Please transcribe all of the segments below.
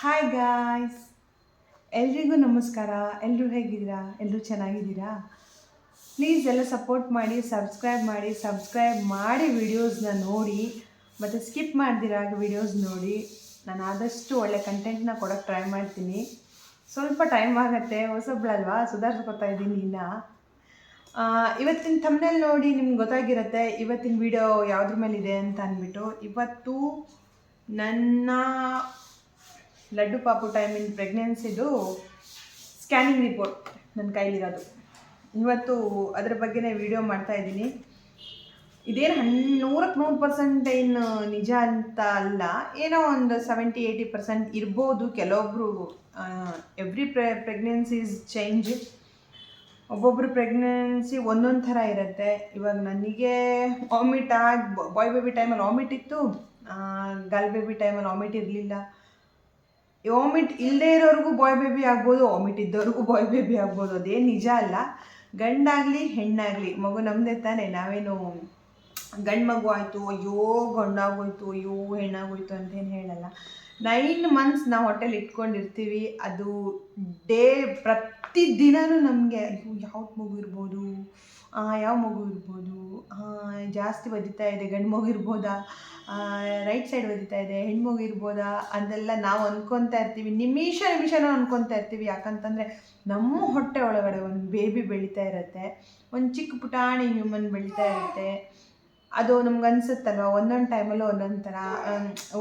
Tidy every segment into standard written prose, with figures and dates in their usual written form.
Hi guys, ಎಲ್ರಿಗೂ ನಮಸ್ಕಾರ. ಎಲ್ಲರೂ ಹೇಗಿದ್ದೀರಾ? ಎಲ್ಲರೂ ಚೆನ್ನಾಗಿದ್ದೀರಾ? ಪ್ಲೀಸ್ ಎಲ್ಲ ಸಪೋರ್ಟ್ ಮಾಡಿ, ಸಬ್ಸ್ಕ್ರೈಬ್ ಮಾಡಿ ವಿಡಿಯೋಸ್ನ ನೋಡಿ ಮತ್ತು ಸ್ಕಿಪ್ ಮಾಡ್ದಿರಾ ವಿಡಿಯೋಸ್ ನೋಡಿ. ನಾನು ಆದಷ್ಟು ಒಳ್ಳೆ ಕಂಟೆಂಟ್ನ ಕೊಡೋಕ್ಕೆ ಟ್ರೈ ಮಾಡ್ತೀನಿ. ಸ್ವಲ್ಪ ಟೈಮ್ ಆಗುತ್ತೆ, ಹೊಸಬ್ಳಲ್ವಾ, ಸುಧಾರಿಸ್ಕೊತಾ ಇದ್ದೀನಿ ಇನ್ನು. ಇವತ್ತಿನ ಥಂಬ್ನೇಲ್ ನೋಡಿ ನಿಮ್ಗೆ ಗೊತ್ತಾಗಿರುತ್ತೆ ಇವತ್ತಿನ ವಿಡಿಯೋ ಯಾವುದ್ರ ಮೇಲಿದೆ ಅಂತ ಅಂದ್ಬಿಟ್ಟು. ಇವತ್ತು ನನ್ನ ಲಡ್ಡು ಪಾಪು ಟೈಮಿನ ಪ್ರೆಗ್ನೆನ್ಸಿದು ಸ್ಕ್ಯಾನಿಂಗ್ ರಿಪೋರ್ಟ್ ನನ್ನ ಕೈಲಿರೋದು. ಇವತ್ತು ಅದರ ಬಗ್ಗೆನೇ ವಿಡಿಯೋ ಮಾಡ್ತಾಯಿದ್ದೀನಿ. ಇದೇನು 100% ಏನು ನಿಜ ಅಂತ ಅಲ್ಲ, ಏನೋ ಒಂದು 70-80% ಇರ್ಬೋದು. ಕೆಲವೊಬ್ಬರು ಎವ್ರಿ ಪ್ರೆಗ್ನೆನ್ಸೀಸ್ ಚೇಂಜ್. ಒಬ್ಬೊಬ್ಬರು ಪ್ರೆಗ್ನೆನ್ಸಿ ಒಂದೊಂದು ಥರ ಇರುತ್ತೆ. ಇವಾಗ ನನಗೆ ವಾಮಿಟ್ ಆಗಿ ಬಾಯ್ ಬೇಬಿ ಟೈಮಲ್ಲಿ ವಾಮಿಟ್ ಇತ್ತು, ಗರ್ಲ್ ಬೇಬಿ ಟೈಮಲ್ಲಿ ವಾಮಿಟ್ ಇರಲಿಲ್ಲ. ವಾಮಿಟ್ ಇಲ್ಲದೆ ಇರೋರಿಗೂ ಬಾಯ್ ಬೇಬಿ ಆಗ್ಬೋದು, ವಾಮಿಟ್ ಇದ್ದವ್ರಿಗೂ ಬಾಯ್ ಬೇಬಿ ಆಗ್ಬೋದು. ಅದೇನು ನಿಜ ಅಲ್ಲ. ಗಂಡಾಗಲಿ ಹೆಣ್ಣಾಗಲಿ ಮಗು ನಮ್ಮದೇ ತಾನೇ. ನಾವೇನು ಗಂಡು ಮಗು ಆಯಿತು, ಅಯ್ಯೋ ಗಂಡಾಗೋಯ್ತು, ಅಯ್ಯೋ ಹೆಣ್ಣಾಗೋಯ್ತು ಅಂತೇನು ಹೇಳಲ್ಲ. 9 ಮಂತ್ಸ್ ನಾವು ಹೊಟ್ಟೆಲಿ ಇಟ್ಕೊಂಡಿರ್ತೀವಿ. ಅದು ಪ್ರತಿದಿನವೂ ನಮಗೆ ಅಯ್ಯೋ ಯಾವ್ದು ಮಗು ಇರ್ಬೋದು, ಯಾವ ಮಗು ಇರ್ಬೋದು, ಜಾಸ್ತಿ ಒದಿತಾ ಇದೆ, ಗಂಡು ಮಗು ಇರ್ಬೋದಾ, ರೈಟ್ ಸೈಡ್ ಒದಿತಾ ಇದೆ, ಹೆಣ್ಮಗು ಇರ್ಬೋದಾ ಅಂತೆಲ್ಲ ನಾವು ಅಂದ್ಕೊತಾ ಇರ್ತೀವಿ. ನಿಮಿಷನೂ ಅಂದ್ಕೊತಾ ಇರ್ತೀವಿ. ಯಾಕಂತಂದರೆ ನಮ್ಮ ಹೊಟ್ಟೆ ಒಳಗಡೆ ಒಂದು ಬೇಬಿ ಬೆಳೀತಾ ಇರುತ್ತೆ, ಒಂದು ಚಿಕ್ಕ ಪುಟಾಣಿ ಹ್ಯೂಮನ್ ಬೆಳೀತಾ ಇರುತ್ತೆ. ಅದು ನಮ್ಗೆ ಅನಿಸುತ್ತಲ್ವ, ಒಂದೊಂದು ಟೈಮಲ್ಲೂ ಒಂದೊಂದು ಥರ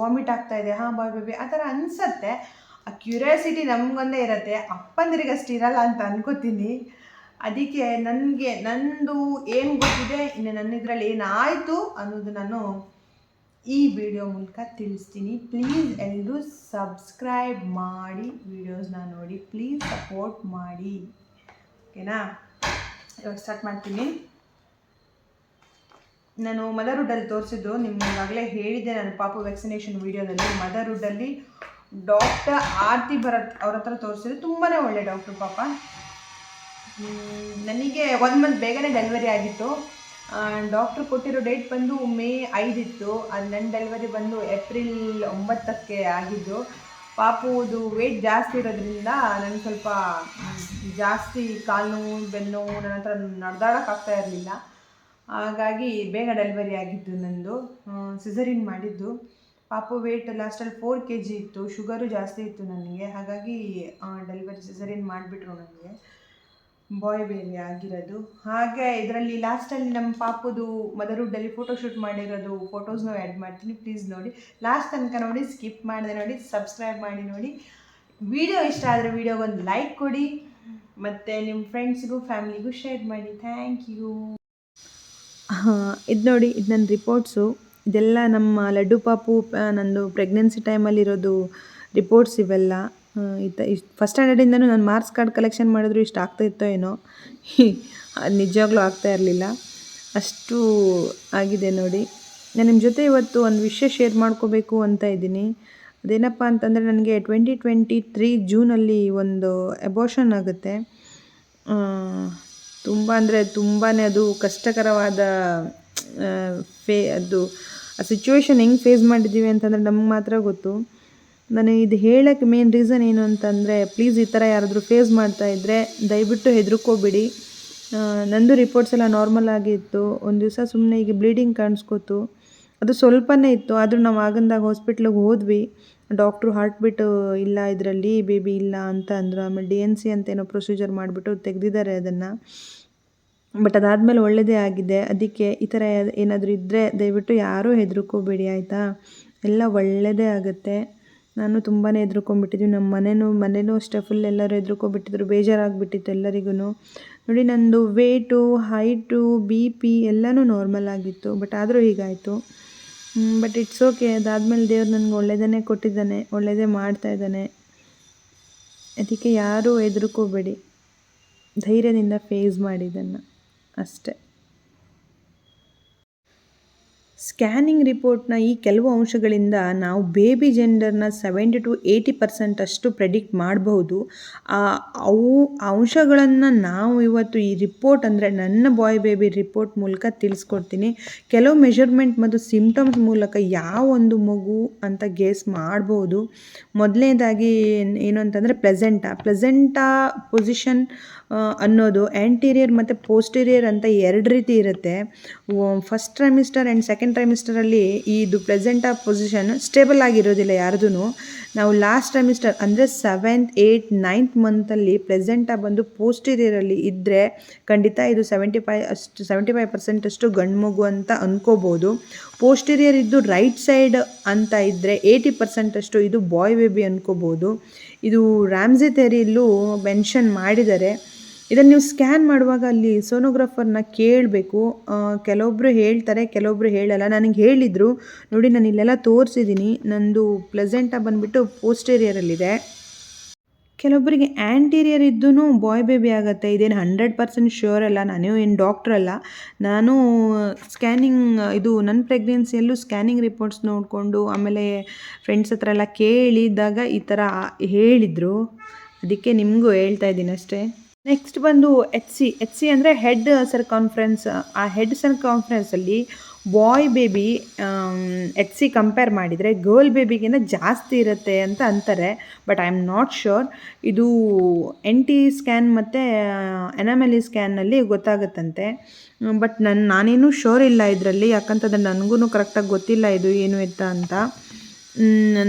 ವಾಮಿಟ್ ಆಗ್ತಾಯಿದೆ, ಬಾಯ್ ಬೇಬಿ ಆ ಥರ ಅನಿಸುತ್ತೆ. ಆ ಕ್ಯೂರಿಯಾಸಿಟಿ ನಮಗೊಂದೇ ಇರುತ್ತೆ, ಅಪ್ಪಂದಿರಿಗೆ ಅಷ್ಟು ಇರಲ್ಲ ಅಂತ ಅನ್ಕೋತೀನಿ. ಅದಕ್ಕೆ ನಂದು ಏನು ಗೊತ್ತಿದೆ, ಇನ್ನು ನನ್ನ ಇದರಲ್ಲಿ ಏನಾಯಿತು ಅನ್ನೋದು ನಾನು ಈ ವಿಡಿಯೋ ಮೂಲಕ ತಿಳಿಸ್ತೀನಿ. ಪ್ಲೀಸ್ ಎಲ್ಲರೂ ಸಬ್ಸ್ಕ್ರೈಬ್ ಮಾಡಿ, ವಿಡಿಯೋಸ್ನ ನೋಡಿ, ಪ್ಲೀಸ್ ಸಪೋರ್ಟ್ ಮಾಡಿ, ಓಕೆನಾ? ಇವಾಗ ಸ್ಟಾರ್ಟ್ ಮಾಡ್ತೀನಿ. ನಾನು ಮದರ್ಹುಡ್ಡಲ್ಲಿ ತೋರಿಸಿದ್ದು ನಿಮ್ಗಾಗಲೇ ಹೇಳಿದ್ದೆ. ನಾನು ಪಾಪು ವ್ಯಾಕ್ಸಿನೇಷನ್ ವೀಡಿಯೋದಲ್ಲಿ ಮದರ್ಹುಡ್ಡಲ್ಲಿ ಡಾಕ್ಟರ್ ಆರ್ತಿ ಭರತ್ ಅವ್ರ ಹತ್ರ ತೋರಿಸಿದ್ದು. ತುಂಬಾ ಒಳ್ಳೆ ಡಾಕ್ಟ್ರು ಪಾಪ. ನನಗೆ 1 ಮಂತ್ ಬೇಗನೆ ಡೆಲಿವರಿ ಆಗಿತ್ತು. ಡಾಕ್ಟ್ರು ಕೊಟ್ಟಿರೋ ಡೇಟ್ ಬಂದು ಮೇ 5 ಇತ್ತು. ಅದು ನನ್ನ ಡೆಲಿವರಿ ಬಂದು ಏಪ್ರಿಲ್ 9ಕ್ಕೆ ಆಗಿದ್ದು. ಪಾಪುದು ವೆಯ್ಟ್ ಜಾಸ್ತಿ ಇರೋದ್ರಿಂದ ನನಗೆ ಸ್ವಲ್ಪ ಜಾಸ್ತಿ ಕಾಲು ನೋವು, ಬೆನ್ನು ನೋವು, ನನ್ನ ಹತ್ರ ನಡೆದಾಡೋಕ್ಕಾಗ್ತಾ ಇರಲಿಲ್ಲ. ಹಾಗಾಗಿ ಬೇಗ ಡೆಲಿವರಿ ಆಗಿದ್ದು ನಂದು. ಸಿಸರಿನ್ ಮಾಡಿದ್ದು. ಪಾಪು ವೆಯ್ಟ್ ಲಾಸ್ಟಲ್ಲಿ 4 kg ಇತ್ತು. ಶುಗರು ಜಾಸ್ತಿ ಇತ್ತು ನನಗೆ. ಹಾಗಾಗಿ ಡೆಲಿವರಿ ಸಿಸರಿನ್ ಮಾಡಿಬಿಟ್ರು ನನಗೆ. ಬಾಯ್ ಬೇಬಿ ಆಗಿರೋದು. ಹಾಗೆ ಇದರಲ್ಲಿ ಲಾಸ್ಟಲ್ಲಿ ನಮ್ಮ ಪಾಪುದು ಮದರ್ಹುಡ್ಡಲ್ಲಿ ಫೋಟೋಶೂಟ್ ಮಾಡಿರೋದು ಫೋಟೋಸ್ನ ಆ್ಯಡ್ ಮಾಡ್ತೀನಿ. ಪ್ಲೀಸ್ ನೋಡಿ, ಲಾಸ್ಟ್ ತನಕ ನೋಡಿ, ಸ್ಕಿಪ್ ಮಾಡಿದೆ ನೋಡಿ, ಸಬ್ಸ್ಕ್ರೈಬ್ ಮಾಡಿ ನೋಡಿ. ವಿಡಿಯೋ ಇಷ್ಟ ಆದರೆ ವಿಡಿಯೋಗೊಂದು ಲೈಕ್ ಕೊಡಿ ಮತ್ತು ನಿಮ್ಮ ಫ್ರೆಂಡ್ಸ್ಗೂ ಫ್ಯಾಮಿಲಿಗೂ ಶೇರ್ ಮಾಡಿ. Thank you. ಇದು ನೋಡಿ, ಇದು ನನ್ನ ರಿಪೋರ್ಟ್ಸು. ಇದೆಲ್ಲ ನಮ್ಮ ಲಡ್ಡು ಪಾಪು ನಂದು ಪ್ರೆಗ್ನೆನ್ಸಿ ಟೈಮಲ್ಲಿರೋದು ರಿಪೋರ್ಟ್ಸ್ ಇವೆಲ್ಲ. ಫಸ್ಟ್ ಸ್ಟ್ಯಾಂಡರ್ಡಿಂದನೂ ನಾನು ಮಾರ್ಕ್ಸ್ ಕಾರ್ಡ್ ಕಲೆಕ್ಷನ್ ಮಾಡಿದ್ರು ಇಷ್ಟು ಆಗ್ತಾಯಿತ್ತೋ ಏನೋ, ಅದು ನಿಜವಾಗ್ಲೂ ಆಗ್ತಾ ಇರಲಿಲ್ಲ. ಅಷ್ಟು ಆಗಿದೆ ನೋಡಿ. ನಾನು ನಿಮ್ಮ ಜೊತೆ ಇವತ್ತು ಒಂದು ವಿಷಯ ಶೇರ್ ಮಾಡ್ಕೋಬೇಕು ಅಂತ ಇದ್ದೀನಿ. ಅದೇನಪ್ಪ ಅಂತಂದರೆ, ನನಗೆ 2023 ಜೂನಲ್ಲಿ ಒಂದು ಅಬೋರ್ಷನ್ ಆಗುತ್ತೆ. ತುಂಬ ಅಂದರೆ ತುಂಬಾ ಅದು ಕಷ್ಟಕರವಾದ ಅದು ಆ ಸಿಚುವೇಶನ್ ಹೆಂಗೆ ಫೇಸ್ ಮಾಡಿದ್ದೀವಿ ಅಂತಂದರೆ ನಮ್ಗೆ ಮಾತ್ರ ಗೊತ್ತು. ನಾನು ಇದು ಹೇಳೋಕ್ಕೆ ಮೇನ್ ರೀಸನ್ ಏನು ಅಂತಂದರೆ, ಪ್ಲೀಸ್ ಈ ಥರ ಯಾರಾದರೂ ಫೇಸ್ ಮಾಡ್ತಾಯಿದ್ರೆ ದಯವಿಟ್ಟು ಹೆದರ್ಕೋಬೇಡಿ. ನಂದು ರಿಪೋರ್ಟ್ಸ್ ಎಲ್ಲ ನಾರ್ಮಲ್ ಆಗಿತ್ತು. ಒಂದು ದಿವಸ ಸುಮ್ಮನೆ ಈಗ ಬ್ಲೀಡಿಂಗ್ ಕಾಣಿಸ್ಕೋತು. ಅದು ಸ್ವಲ್ಪನೇ ಇತ್ತು, ಆದರೂ ನಾವು ಆಗಂದಾಗ ಹಾಸ್ಪಿಟ್ಲಿಗೆ ಹೋದ್ವಿ. ಡಾಕ್ಟ್ರು ಹಾರ್ಟ್ ಬೀಟು ಇಲ್ಲ, ಇದರಲ್ಲಿ ಬೇಬಿ ಇಲ್ಲ ಅಂತ ಅಂದರು. ಆಮೇಲೆ DNC ಅಂತ ಏನೋ ಪ್ರೊಸೀಜರ್ ಮಾಡಿಬಿಟ್ಟು ತೆಗೆದಿದ್ದಾರೆ ಅದನ್ನು. ಬಟ್ ಅದಾದಮೇಲೆ ಒಳ್ಳೆಯದೇ ಆಗಿದೆ. ಅದಕ್ಕೆ ಈ ಥರ ಏನಾದರೂ ಇದ್ದರೆ ದಯವಿಟ್ಟು ಯಾರೂ ಹೆದರ್ಕೋಬೇಡಿ, ಆಯಿತಾ? ಎಲ್ಲ ಒಳ್ಳೆಯದೇ ಆಗುತ್ತೆ. ನಾನು ತುಂಬಾ ಹೆದ್ರುಕೊಂಡ್ಬಿಟ್ಟಿದ್ವಿ. ನಮ್ಮ ಮನೇಲೂ ಅಷ್ಟೇ ಫುಲ್ ಎಲ್ಲರೂ ಹೆದ್ರುಕೊಂಡ್ಬಿಟ್ಟಿದ್ರು. ಬೇಜಾರಾಗಿಬಿಟ್ಟಿತ್ತು ಎಲ್ಲರಿಗೂ. ನೋಡಿ, ನಂದು ವೇಟು, ಹೈಟು, BP ಎಲ್ಲನೂ ನಾರ್ಮಲ್ ಆಗಿತ್ತು. ಬಟ್ ಆದರೂ ಹೀಗಾಯಿತು. But it's okay. ಅದಾದಮೇಲೆ ದೇವ್ರು ನನಗೆ ಒಳ್ಳೆಯದನ್ನೇ ಕೊಟ್ಟಿದ್ದಾನೆ, ಒಳ್ಳೆಯದೇ ಮಾಡ್ತಾಯಿದ್ದಾನೆ. ಅದಕ್ಕೆ ಯಾರೂ ಹೆದರ್ಕೋಬೇಡಿ, ಧೈರ್ಯದಿಂದ ಫೇಸ್ ಮಾಡಿ ಇದನ್ನು ಅಷ್ಟೆ. ಸ್ಕ್ಯಾನಿಂಗ್ ರಿಪೋರ್ಟ್ನ ಈ ಕೆಲವು ಅಂಶಗಳಿಂದ ನಾವು ಬೇಬಿ ಜೆಂಡರ್ನ 70 to 80% ಅಷ್ಟು ಪ್ರೆಡಿಕ್ಟ್ ಮಾಡಬಹುದು. ಅವು ಅಂಶಗಳನ್ನು ನಾವು ಇವತ್ತು ಈ ರಿಪೋರ್ಟ್ ಅಂದರೆ ನನ್ನ ಬಾಯ್ ಬೇಬಿ ರಿಪೋರ್ಟ್ ಮೂಲಕ ತಿಳಿಸ್ಕೊಡ್ತೀನಿ. ಕೆಲವು ಮೆಷರ್ಮೆಂಟ್ ಮತ್ತು ಸಿಂಪ್ಟಮ್ಸ್ ಮೂಲಕ ಯಾವ ಒಂದು ಮಗು ಅಂತ ಗೆಸ್ ಮಾಡ್ಬೋದು. ಮೊದಲನೇದಾಗಿ ಏನು ಅಂತಂದರೆ ಪ್ಲೆಸೆಂಟಾ ಪೊಸಿಷನ್ ಅನ್ನೋದು ಆ್ಯಂಟೀರಿಯರ್ ಮತ್ತು ಪೋಸ್ಟೀರಿಯರ್ ಅಂತ 2 ರೀತಿ ಇರುತ್ತೆ. ಫಸ್ಟ್ ಟ್ರೈಮಿಸ್ಟರ್ ಆ್ಯಂಡ್ ಸೆಕೆಂಡ್ ಟ್ರೈಮಿಸ್ಟರಲ್ಲಿ ಇದು ಪ್ಲೆಸೆಂಟಾ ಪೊಸಿಷನ್ ಸ್ಟೇಬಲ್ ಆಗಿರೋದಿಲ್ಲ ಯಾರ್ದು. ನಾವು ಲಾಸ್ಟ್ ಟ್ರೈಮಿಸ್ಟರ್ ಅಂದರೆ 7th 8th 9th ಮಂತಲ್ಲಿ ಪ್ಲೆಸೆಂಟಾ ಬಂದು ಪೋಸ್ಟೀರಿಯರಲ್ಲಿ ಇದ್ದರೆ ಖಂಡಿತ ಇದು 75% ಅಷ್ಟು ಗಂಡು ಮಗು ಅಂತ ಅಂದ್ಕೋಬೋದು. ಪೋಸ್ಟೀರಿಯರ್ ಇದ್ದು ರೈಟ್ ಸೈಡ್ ಅಂತ ಇದ್ದರೆ 80% ಅಷ್ಟು ಇದು ಬಾಯ್ ಬೇಬಿ ಅಂದ್ಕೋಬೋದು. ಇದು ರ್ಯಾಮ್ಸೆ ಥಿಯರಿಯಲ್ಲೂ ಮೆನ್ಷನ್ ಮಾಡಿದ್ದಾರೆ. ಇದನ್ನು ನೀವು ಸ್ಕ್ಯಾನ್ ಮಾಡುವಾಗ ಅಲ್ಲಿ ಸೋನೋಗ್ರಾಫರ್ನ ಕೇಳಬೇಕು. ಕೆಲವೊಬ್ಬರು ಹೇಳ್ತಾರೆ, ಕೆಲವೊಬ್ಬರು ಹೇಳಲ್ಲ. ನನಗೆ ಹೇಳಿದರು ನೋಡಿ, ನಾನು ಇಲ್ಲೆಲ್ಲ ತೋರಿಸಿದ್ದೀನಿ, ನಂದು ಪ್ಲೆಸೆಂಟಾ ಬಂದುಬಿಟ್ಟು ಪೋಸ್ಟೀರಿಯರಲ್ಲಿದೆ. ಕೆಲವೊಬ್ಬರಿಗೆ ಆ್ಯಂಟೀರಿಯರ್ ಇದ್ದೂ ಬಾಯ್ ಬೇಬಿ ಆಗುತ್ತೆ. ಇದೇನು 100% ಶ್ಯೂರ್ ಅಲ್ಲ. ನಾನು ಏನು ಡಾಕ್ಟ್ರ್ ಅಲ್ಲ. ನಾನು ಸ್ಕ್ಯಾನಿಂಗ್ ನನ್ನ ಪ್ರೆಗ್ನೆನ್ಸಿಯಲ್ಲೂ ಸ್ಕ್ಯಾನಿಂಗ್ ರಿಪೋರ್ಟ್ಸ್ ನೋಡಿಕೊಂಡು ಆಮೇಲೆ ಫ್ರೆಂಡ್ಸ್ ಹತ್ರ ಎಲ್ಲ ಕೇಳಿದಾಗ ಈ ಥರ ಹೇಳಿದರು. ಅದಕ್ಕೆ ನಿಮಗೂ ಹೇಳ್ತಾ ಇದ್ದೀನಿ ಅಷ್ಟೇ. ನೆಕ್ಸ್ಟ್ ಬಂದು ಎಚ್ ಸಿ ಅಂದರೆ ಹೆಡ್ ಸರ್ಕಾನ್ಫರೆನ್ಸ್. ಆ ಹೆಡ್ ಸರ್ಕಾನ್ಫರೆನ್ಸಲ್ಲಿ boy baby H C compare ಮಾಡಿದರೆ ಗರ್ಲ್ ಬೇಬಿಗಿಂತ ಜಾಸ್ತಿ ಇರುತ್ತೆ ಅಂತ ಅಂತಾರೆ. But I am not sure. ಇದು NT ಸ್ಕ್ಯಾನ್ ಮತ್ತು ಎನಾಮಲಿ ಸ್ಕ್ಯಾನ್ನಲ್ಲಿ ಗೊತ್ತಾಗುತ್ತಂತೆ. ಬಟ್ ನಾನೇನು ಶ್ಯೂರ್ ಇಲ್ಲ ಇದರಲ್ಲಿ, ಯಾಕಂತಂದರೆ ನನಗೂ ಕರೆಕ್ಟಾಗಿ ಗೊತ್ತಿಲ್ಲ ಇದು ಏನು ಎತ್ತ ಅಂತ.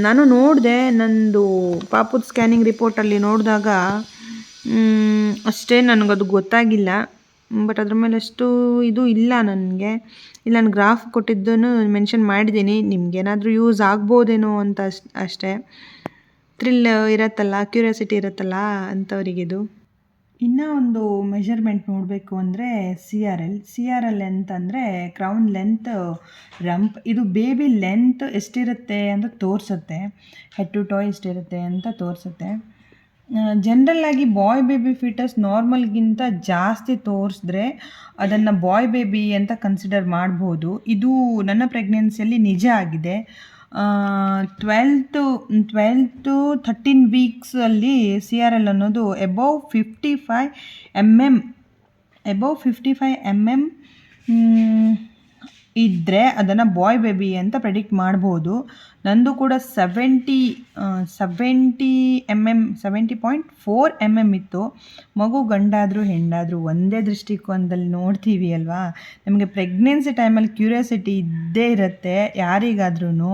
ನಾನು ನೋಡಿದೆ, ನಂದು ಪಾಪುದ ಸ್ಕ್ಯಾನಿಂಗ್ ರಿಪೋರ್ಟಲ್ಲಿ ನೋಡಿದಾಗ ಅಷ್ಟೇ ನನಗದು ಗೊತ್ತಾಗಿಲ್ಲ. ಬಟ್ ಅದ್ರ ಮೇಲೆ ಅಷ್ಟು ಇದು ಇಲ್ಲ ನನಗೆ. ಇಲ್ಲಿ ನಾನು ಗ್ರಾಫ್ ಕೊಟ್ಟಿದ್ದನ್ನು ಮೆನ್ಷನ್ ಮಾಡಿದ್ದೀನಿ. ನಿಮಗೇನಾದರೂ ಯೂಸ್ ಆಗ್ಬೋದೇನೋ ಅಂತ ಅಷ್ಟೇ. ಥ್ರಿಲ್ ಇರುತ್ತಲ್ಲ, ಕ್ಯೂರಿಯಾಸಿಟಿ ಇರುತ್ತಲ್ಲ ಅಂಥವರಿಗಿದು. ಇನ್ನೂ ಒಂದು ಮೆಷರ್ಮೆಂಟ್ ನೋಡಬೇಕು ಅಂದರೆ CRL ಅಂತಂದರೆ ಕ್ರೌನ್ ಲೆಂತ್ ರಂಪ್. ಇದು ಬೇಬಿ ಲೆಂತ್ ಎಷ್ಟಿರುತ್ತೆ ಅಂತ ತೋರಿಸುತ್ತೆ. ಹೆಡ್ ಟು ಟಾಯ್ ಎಷ್ಟಿರುತ್ತೆ ಅಂತ ತೋರಿಸುತ್ತೆ. ಜನರಲ್ಲಾಗಿ ಬಾಯ್ ಬೇಬಿ ಫೀಟಸ್ ನಾರ್ಮಲ್ಗಿಂತ ಜಾಸ್ತಿ ತೋರಿಸಿದ್ರೆ ಅದನ್ನು ಬಾಯ್ ಬೇಬಿ ಅಂತ ಕನ್ಸಿಡರ್ ಮಾಡ್ಬೋದು. ಇದು ನನ್ನ ಪ್ರೆಗ್ನೆನ್ಸಿಯಲ್ಲಿ ನಿಜ ಆಗಿದೆ. 12 to 13 ವೀಕ್ಸಲ್ಲಿ CRL ಅನ್ನೋದು ಎಬವ್ 55 mm ಇದ್ದರೆ ಅದನ್ನು ಬಾಯ್ ಬೇಬಿ ಅಂತ ಪ್ರೆಡಿಕ್ಟ್ ಮಾಡ್ಬೋದು. ನಂದು ಕೂಡ 70.4 mm ಇತ್ತು. ಮಗು ಗಂಡಾದರೂ ಹೆಣ್ಣಾದರೂ ಒಂದೇ ದೃಷ್ಟಿಕೋನದಲ್ಲಿ ನೋಡ್ತೀವಿ ಅಲ್ವಾ. ನಮಗೆ ಪ್ರೆಗ್ನೆನ್ಸಿ ಟೈಮಲ್ಲಿ ಕ್ಯೂರಿಯಾಸಿಟಿ ಇದ್ದೇ ಇರುತ್ತೆ ಯಾರಿಗಾದ್ರೂ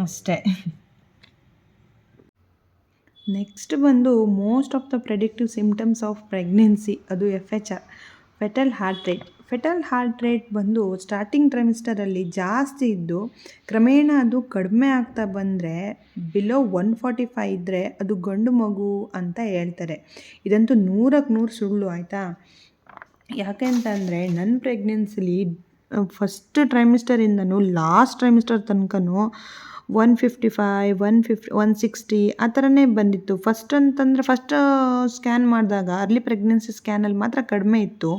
ಅಷ್ಟೇ. ನೆಕ್ಸ್ಟ್ ಬಂದು most of the predictive symptoms of pregnancy, ಅದು FHR, foetal heart rate. Foetal heart rate ಬಂದು ಸ್ಟಾರ್ಟಿಂಗ್ ಟ್ರೈಮಿಸ್ಟರಲ್ಲಿ ಜಾಸ್ತಿ ಇದ್ದು ಕ್ರಮೇಣ ಅದು ಕಡಿಮೆ ಆಗ್ತಾ ಬಂದರೆ ಬಿಲೋ 145 ಇದ್ದರೆ ಅದು ಗಂಡು ಮಗು ಅಂತ ಹೇಳ್ತಾರೆ. ಇದಂತೂ 100ಕ್ಕೆ 100 ಸುಳ್ಳು, ಆಯಿತಾ. ಯಾಕೆ ಅಂತಂದರೆ ನನ್ನ ಪ್ರೆಗ್ನೆನ್ಸಿಲಿ ಫಸ್ಟ್ ಟ್ರೈಮಿಸ್ಟರಿಂದನೂ ಲಾಸ್ಟ್ ಟ್ರೈಮಿಸ್ಟರ್ ತನಕನೂ 155, 150, 160 ಆ ಥರನೇ ಬಂದಿತ್ತು. ಫಸ್ಟ್ ಸ್ಕ್ಯಾನ್ ಮಾಡಿದಾಗ ಅರ್ಲಿ ಪ್ರೆಗ್ನೆನ್ಸಿ ಸ್ಕ್ಯಾನಲ್ಲಿ ಮಾತ್ರ ಕಡಿಮೆ ಇತ್ತು.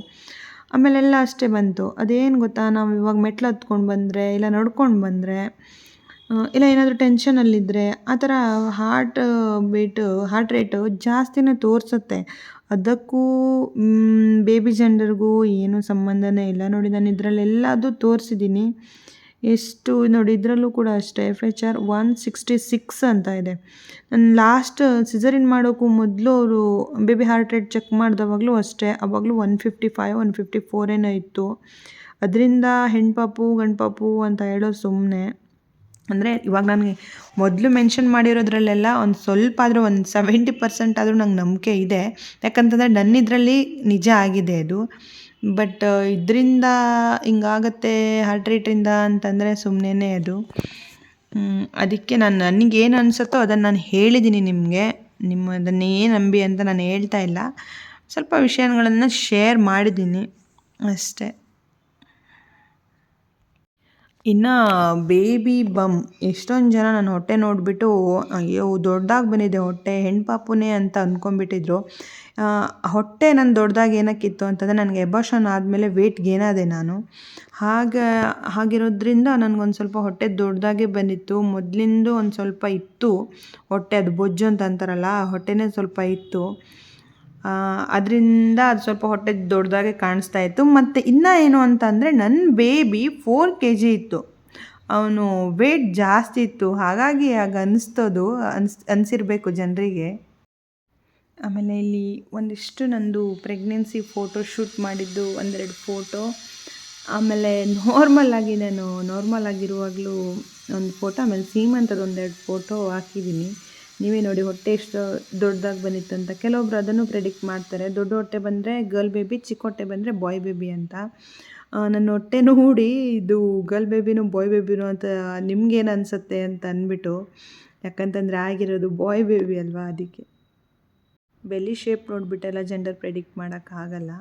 ಆಮೇಲೆಲ್ಲ ಅಷ್ಟೇ ಬಂತು. ಅದೇನು ಗೊತ್ತಾ, ನಾವು ಇವಾಗ ಮೆಟ್ಲು ಹತ್ಕೊಂಡು ಬಂದರೆ ಇಲ್ಲ ನಡ್ಕೊಂಡು ಬಂದರೆ ಇಲ್ಲ ಏನಾದರೂ ಟೆನ್ಷನಲ್ಲಿದ್ದರೆ ಆ ಥರ ಹಾರ್ಟ್ ರೇಟು ಜಾಸ್ತಿನೇ ತೋರಿಸುತ್ತೆ. ಅದಕ್ಕೂ ಬೇಬಿ ಜೆಂಡರ್ಗೂ ಏನೂ ಸಂಬಂಧನೇ ಇಲ್ಲ. ನೋಡಿ, ನಾನು ಇದರಲ್ಲೆಲ್ಲದು ತೋರಿಸಿದ್ದೀನಿ. ಎಷ್ಟು ನೋಡಿ, ಇದರಲ್ಲೂ ಕೂಡ ಅಷ್ಟೇ FHR 166 ಅಂತ ಇದೆ. ನಾನು ಲಾಸ್ಟ್ ಸಿಸರಿನ್ ಮಾಡೋಕ್ಕೂ ಮೊದಲು ಅವರು ಬೇಬಿ ಹಾರ್ಟ್ ರೇಟ್ ಚೆಕ್ ಮಾಡಿದವಾಗಲೂ ಅಷ್ಟೇ, ಆವಾಗಲೂ 155 154 ಏನೋ ಇತ್ತು. ಅದರಿಂದ ಹೆಣ್ಪಾಪು ಗಂಡು ಪಾಪು ಅಂತ ಹೇಳೋದು ಸುಮ್ಮನೆ. ಅಂದರೆ ಇವಾಗ ನನಗೆ ಮೊದಲು ಮೆನ್ಷನ್ ಮಾಡಿರೋದ್ರಲ್ಲೆಲ್ಲ ಒಂದು ಸ್ವಲ್ಪ ಆದರೂ ಒಂದು 70% ಆದರೂ ನಂಗೆ ನಂಬಿಕೆ ಇದೆ. ಯಾಕಂತಂದರೆ ನನ್ನಿದ್ರಲ್ಲಿ ನಿಜ ಆಗಿದೆ ಅದು. ಬಟ್ ಇದರಿಂದ ಹಿಂಗಾಗತ್ತೆ ಹಾರ್ಟ್ ರೇಟಿಂದ ಅಂತಂದರೆ ಸುಮ್ಮನೆ ಅದು. ಅದಕ್ಕೆ ನನಗೇನು ಅನಿಸುತ್ತೋ ಅದನ್ನು ನಾನು ಹೇಳಿದ್ದೀನಿ ನಿಮಗೆ. ಅದನ್ನೇ ನಂಬಿ ಅಂತ ನಾನು ಹೇಳ್ತಾ ಇಲ್ಲ, ಸ್ವಲ್ಪ ವಿಷಯಗಳನ್ನು ಶೇರ್ ಮಾಡಿದ್ದೀನಿ ಅಷ್ಟೇ. ಇನ್ನು ಬೇಬಿ ಬಮ್ ಎಷ್ಟೊಂದು ಜನ ನನ್ನ ಹೊಟ್ಟೆ ನೋಡಿಬಿಟ್ಟು ಅಯ್ಯೋ ದೊಡ್ಡದಾಗಿ ಬಂದಿದೆ ಹೊಟ್ಟೆ ಹೆಣ್ಣು ಪಾಪುನೇ ಅಂತ ಅಂದ್ಕೊಂಡ್ಬಿಟ್ಟಿದ್ರು. ಹೊಟ್ಟೆ ನನ್ನ ದೊಡ್ಡದಾಗಿ ಏನಕ್ಕಿತ್ತು ಅಂತಂದರೆ ನನಗೆ ಎಬಾರ್ಷನ್ ಆದಮೇಲೆ ವೇಟ್ ಗೇನ್ ಆದೆ ನಾನು. ಹಾಗಿರೋದ್ರಿಂದ ನನಗೊಂದು ಸ್ವಲ್ಪ ಹೊಟ್ಟೆ ದೊಡ್ಡದಾಗೇ ಬಂದಿತ್ತು. ಮೊದಲಿಂದು ಒಂದು ಸ್ವಲ್ಪ ಇತ್ತು ಹೊಟ್ಟೆ, ಅದು ಬೊಜ್ಜು ಅಂತ ಅಂತಾರಲ್ಲ ಆ ಹೊಟ್ಟೆನೇ ಸ್ವಲ್ಪ ಇತ್ತು. ಅದರಿಂದ ಅದು ಸ್ವಲ್ಪ ಹೊಟ್ಟೆ ದೊಡ್ಡದಾಗೆ ಕಾಣಿಸ್ತಾ ಇತ್ತು. ಮತ್ತು ಇನ್ನು ಏನು ಅಂತ ಅಂದರೆ ನನ್ನ ಬೇಬಿ 4 kg ಇತ್ತು. ಅವನು ವೇಟ್ ಜಾಸ್ತಿ ಇತ್ತು, ಹಾಗಾಗಿ ಆಗ ಅನ್ನಿಸ್ತದು ಅನಿಸಿರ್ಬೇಕು ಜನರಿಗೆ. ಆಮೇಲೆ ಇಲ್ಲಿ ಒಂದಿಷ್ಟು ನಂದು ಪ್ರೆಗ್ನೆನ್ಸಿ ಫೋಟೋ ಶೂಟ್ ಮಾಡಿದ್ದು ಒಂದೆರಡು ಫೋಟೋ, ಆಮೇಲೆ ನಾರ್ಮಲ್ ಆಗಿರುವಾಗಲೂ ಒಂದು ಫೋಟೋ, ಆಮೇಲೆ ಸೀಮಂತದ ಒಂದೆರಡು ಫೋಟೋ ಹಾಕಿದ್ದೀನಿ. ನೀವೇ ನೋಡಿ ಹೊಟ್ಟೆ ಎಷ್ಟು ದೊಡ್ಡದಾಗಿ ಬಂದಿತ್ತು ಅಂತ. ಕೆಲವೊಬ್ರು ಅದನ್ನು ಪ್ರೆಡಿಕ್ಟ್ ಮಾಡ್ತಾರೆ, ದೊಡ್ಡ ಹೊಟ್ಟೆ ಬಂದರೆ ಗರ್ಲ್ ಬೇಬಿ, ಚಿಕ್ಕ ಹೊಟ್ಟೆ ಬಂದರೆ ಬಾಯ್ ಬೇಬಿ ಅಂತ. ನನ್ನ ಹೊಟ್ಟೆ ನೋಡಿ ಇದು ಗರ್ಲ್ ಬೇಬಿನೂ ಬಾಯ್ ಬೇಬಿನೂ ಅಂತ ನಿಮ್ಗೇನು ಅನಿಸುತ್ತೆ ಅಂತ ಅಂದ್ಬಿಟ್ಟು, ಯಾಕಂತಂದರೆ ಆಗಿರೋದು ಬಾಯ್ ಬೇಬಿ ಅಲ್ವಾ, ಅದಕ್ಕೆ. ಬೆಲ್ಲಿ ಶೇಪ್ ನೋಡಿಬಿಟ್ಟೆಲ್ಲ ಜೆಂಡರ್ ಪ್ರೆಡಿಕ್ಟ್ ಮಾಡೋಕ್ಕಾಗಲ್ಲ.